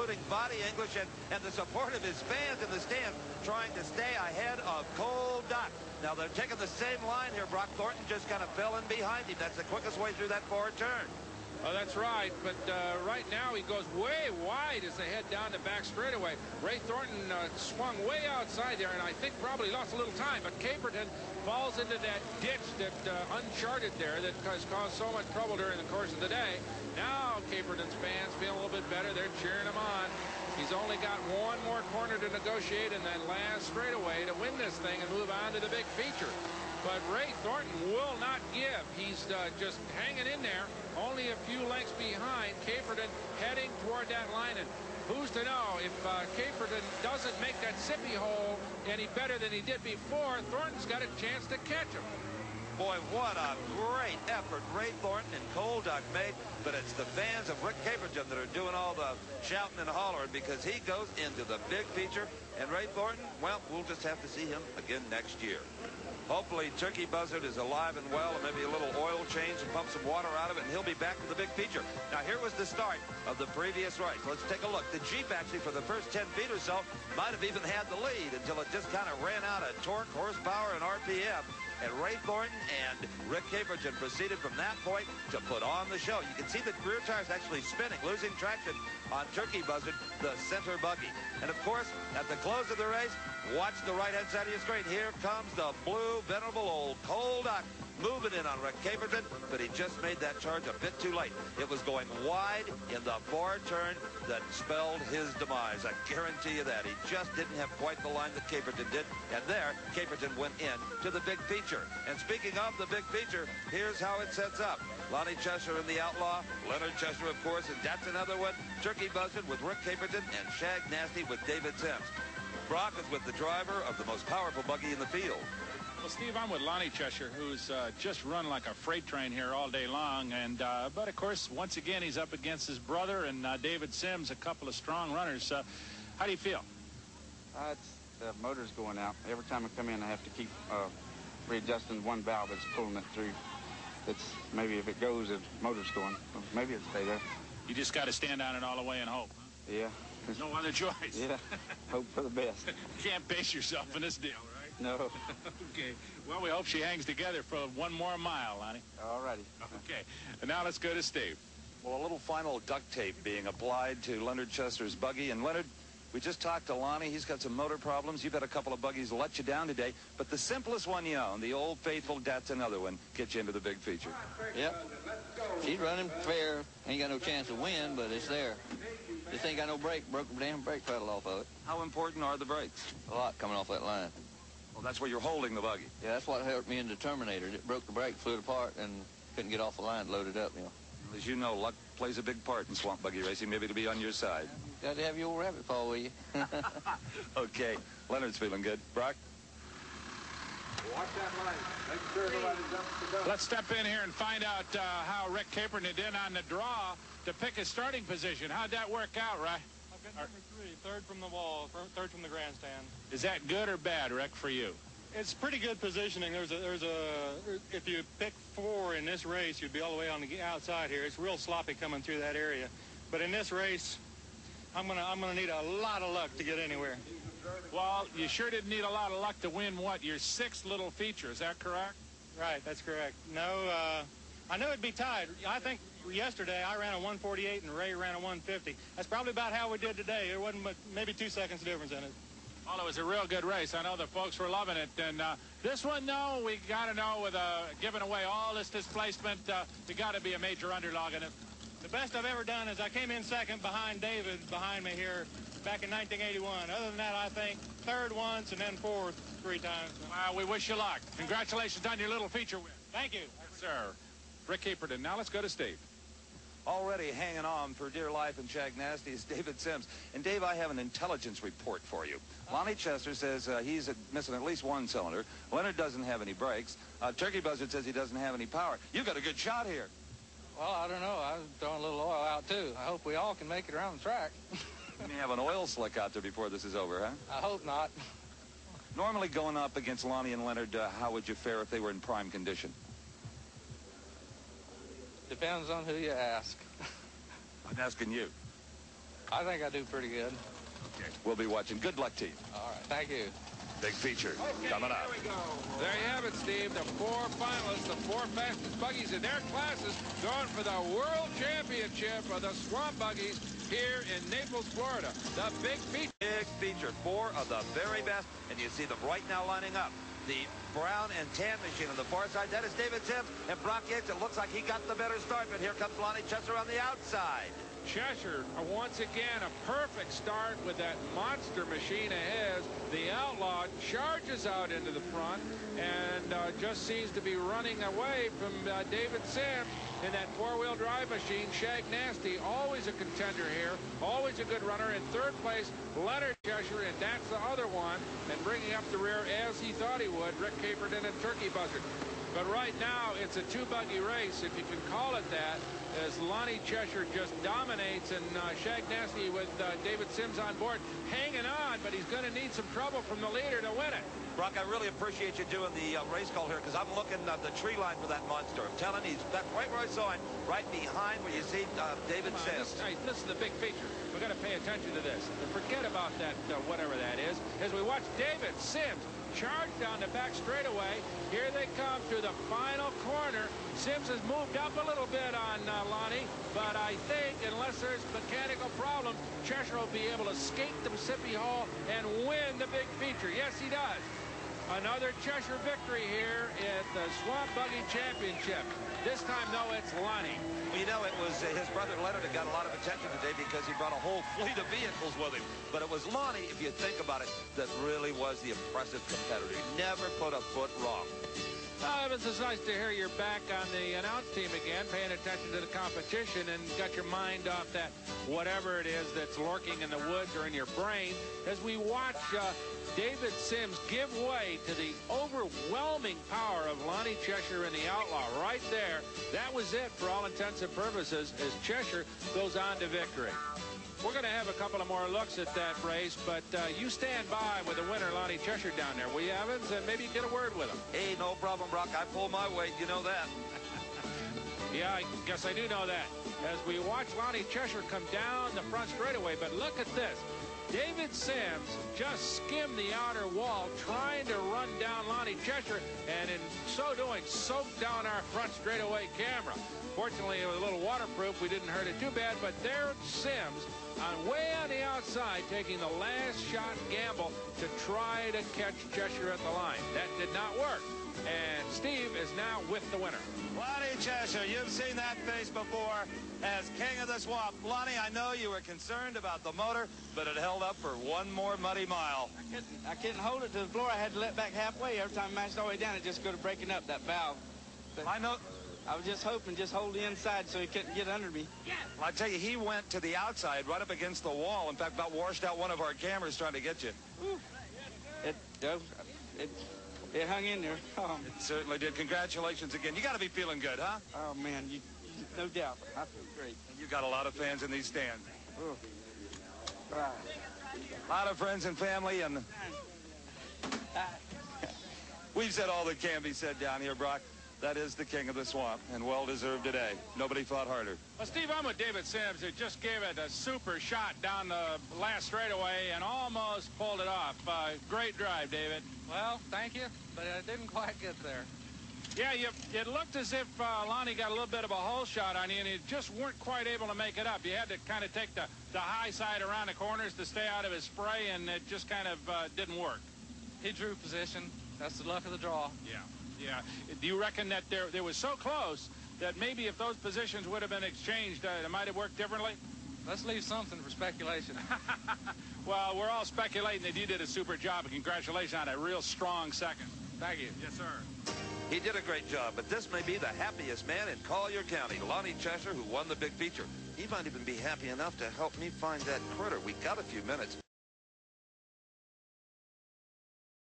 including Body English and the support of his fans in the stand, trying to stay ahead of Cold Duck. Now, they're taking the same line here. Brock Thornton just kind of fell in behind him. That's the quickest way through that forward turn. Oh, that's right, but right now he goes way wide as they head down the back straightaway. Ray Thornton swung way outside there, and I think probably lost a little time, but Caperton falls into that ditch that uncharted there that has caused so much trouble during the course of the day. Now Caperton's fans feel a little bit better. They're cheering him on. He's only got one more corner to negotiate in that last straightaway to win this thing and move on to the big feature. But Ray Thornton will not give. He's just hanging in there, only a few lengths behind. Caperton heading toward that line, and who's to know if Caperton doesn't make that sippy hole any better than he did before, Thornton's got a chance to catch him. Boy, what a great effort Ray Thornton and Cold Duck made, but it's the fans of Rick Caperton that are doing all the shouting and hollering because he goes into the big feature, and Ray Thornton, well, we'll just have to see him again next year. Hopefully Turkey Buzzard is alive and well, and maybe a little oil change and pump some water out of it, and he'll be back to the big feature. Now, here was the start of the previous race. Let's take a look. The Jeep, actually, for the first 10 feet or so, might have even had the lead until it just kind of ran out of torque, horsepower, and RPM. And Ray Thornton and Rick Caperton proceeded from that point to put on the show. You can see the rear tires actually spinning, losing traction on Turkey Buzzard, the center buggy. And, of course, at the close of the race, watch the right-hand side of your screen. Here comes the blue, venerable old Cold Duck moving in on Rick Caperton, but he just made that charge a bit too late. It was going wide in the far turn that spelled his demise. I guarantee you that. He just didn't have quite the line that Caperton did, and there, Caperton went in to the big feature. And speaking of the big feature, here's how it sets up. Lonnie Cheshire in the Outlaw, Leonard Cheshire, of course, and that's another one. Turkey Buzzard with Rick Caperton, and Shag Nasty with David Sims. Brock is with the driver of the most powerful buggy in the field. Well, Steve, I'm with Lonnie Cheshire, who's just run like a freight train here all day long. And but, of course, once again, he's up against his brother and David Sims, a couple of strong runners. How do you feel? The motor's going out. Every time I come in, I have to keep readjusting one valve that's pulling it through. It's maybe if it goes, the motor's going. Maybe it'll stay there. You just got to stand on it all the way and hope. Yeah. No other choice. Yeah. Hope for the best. You can't base yourself in this deal, right? No. Okay. Well, we hope she hangs together for one more mile, Lonnie. All righty. Okay. And now let's go to Steve. Well, a little final duct tape being applied to Leonard Chester's buggy. And Leonard, we just talked to Lonnie. He's got some motor problems. You've had a couple of buggies let you down today. But the simplest one you own, the old faithful, that's another one, gets you into the big feature. Yep. She's running fair. Ain't got no chance to win, but it's there. This ain't got no brake. Broke the damn brake pedal off of it. How important are the brakes? A lot coming off that line. Well, that's where you're holding the buggy. Yeah, that's what hurt me in the Terminator. It broke the brake, flew it apart, and couldn't get off the line, loaded up, you know. As you know, luck plays a big part in swamp buggy racing. Maybe it'll be on your side. Got to have your old rabbit paw with you. Okay. Leonard's feeling good. Brock? Watch that line. Make sure nobody jumps the gun. Let's step in here and find out how Rick Caperton did on the draw to pick his starting position. How'd that work out, Ray? I've got number 3, third from the wall, third from the grandstand. Is that good or bad, Rick, for you? It's pretty good positioning. If you pick 4 in this race, you'd be all the way on the outside here. It's real sloppy coming through that area. But in this race, I'm gonna need a lot of luck to get anywhere. Well, you sure didn't need a lot of luck to win, what, your 6th little feature. Is that correct? Right, that's correct. No, I know it'd be tied. I think yesterday I ran a 148 and Ray ran a 150. That's probably about how we did today. There wasn't but maybe 2 seconds difference in it. Well, it was a real good race. I know the folks were loving it. And this one, though, we got to know with giving away all this displacement, you got to be a major underdog in it. The best I've ever done is I came in second behind David behind me here back in 1981. Other than that, I think third once and then fourth 3 times. Well, we wish you luck. Congratulations on your little feature win. Thank you. Yes, sir. Rick Caperton. Now let's go to Steve. Already hanging on for dear life and Shag Nasty is David Sims. And, Dave, I have an intelligence report for you. Lonnie Chester says he's missing at least 1 cylinder. Leonard doesn't have any brakes. Turkey Buzzard says he doesn't have any power. You've got a good shot here. Well, I don't know. I was throwing a little oil out, too. I hope we all can make it around the track. You may have an oil slick out there before this is over, huh? I hope not. Normally going up against Lonnie and Leonard, how would you fare if they were in prime condition? Depends on who you ask. I'm asking you. I think I do pretty good. Okay. We'll be watching. Good luck to you. All right. Thank you. Big feature coming up. Here we go. There you have it, Steve. The 4 finalists, the 4 fastest buggies in their classes, going for the World Championship of the Swamp Buggies here in Naples, Florida. The big feature. Big feature. 4 of the very best, and you see them right now lining up. The brown and tan machine on the far side, that is David Sims. And Brock Yates, it looks like he got the better start, but here comes Lonnie Cheshire on the outside. Cheshire, once again, a perfect start with that monster machine of his. The Outlaw charges out into the front and just seems to be running away from David Sims in that 4-wheel drive machine. Shag Nasty, always a contender here, always a good runner. In 3rd place, Leonard Cheshire, and that's the other one. And bringing up the rear as he thought he would, Rick Caperton and Turkey Buzzard. But right now, it's a 2-buggy race, if you can call it that, as Lonnie Cheshire just dominates, and Shag Nasty with David Sims on board, hanging on, but he's going to need some trouble from the leader to win it. Brock, I really appreciate you doing the race call here, because I'm looking at the tree line for that monster. I'm telling you, he's back right where I saw him, right behind where you see David Sims. This is the big feature. We've got to pay attention to this. And forget about that, whatever that is, as we watch David Sims charge down the back straightaway. Here they come to the final corner. Sims has moved up a little bit on Lonnie, but I think, unless there's mechanical problems, Cheshire will be able to skate the Mississippi Hall and win the big feature. Yes, he does. Another Cheshire victory here at the Swamp Buggy Championship. This time, though, it's Lonnie. Well, you know, it was his brother Leonard that got a lot of attention today because he brought a whole fleet of vehicles with him. But it was Lonnie, if you think about it, that really was the impressive competitor. He never put a foot wrong. It was just nice to hear you're back on the announce team again, paying attention to the competition and got your mind off that whatever it is that's lurking in the woods or in your brain as we watch David Sims give way to the overwhelming power of Lonnie Cheshire and the Outlaw right there. That was it for all intents and purposes as Cheshire goes on to victory. We're going to have a couple of more looks at that race, but you stand by with the winner, Lonnie Cheshire, down there, will you, Evans? And maybe get a word with him. Hey, no problem, Brock. I pull my weight. You know that. Yeah, I guess I do know that. As we watch Lonnie Cheshire come down the front straightaway, but look at this. David Sims just skimmed the outer wall trying to run down Lonnie Cheshire, and in so doing, soaked down our front straightaway camera. Fortunately, it was a little waterproof. We didn't hurt it too bad, but there Sims way on the outside taking the last shot gamble to try to catch Cheshire at the line. That did not work. And Steve is now with the winner. Lonnie Cheshire, you've seen that face before as king of the swamp. Lonnie, I know you were concerned about the motor, but it held up for one more muddy mile. I couldn't hold it to the floor. I had to let back halfway. Every time I mashed all the way down, it just go to breaking up that valve. But I know. I was just hoping, just hold the inside so he couldn't get under me. Well, I tell you, he went to the outside, right up against the wall. In fact, about washed out one of our cameras trying to get you. It hung in there. Oh. It certainly did. Congratulations again. You got to be feeling good, huh? Oh, man, no doubt. I feel great. And you got a lot of fans in these stands. Oh. A lot of friends and family, and we've said all that can be said down here, Brock. That is the king of the swamp, and well-deserved today. Nobody fought harder. Well, Steve, I'm with David Sims, who just gave it a super shot down the last straightaway and almost pulled it off. Great drive, David. Well, thank you, but I didn't quite get there. Yeah, it looked as if Lonnie got a little bit of a hole shot on you, and you just weren't quite able to make it up. You had to kind of take the high side around the corners to stay out of his spray, and it just kind of didn't work. He drew position. That's the luck of the draw. Yeah. Do you reckon that there was so close that maybe if those positions would have been exchanged, it might have worked differently? Let's leave something for speculation. Well, we're all speculating that you did a super job, and congratulations on a real strong second. Thank you. Yes, sir. He did a great job, but this may be the happiest man in Collier County, Lonnie Cheshire, who won the big feature. He might even be happy enough to help me find that critter. We got a few minutes.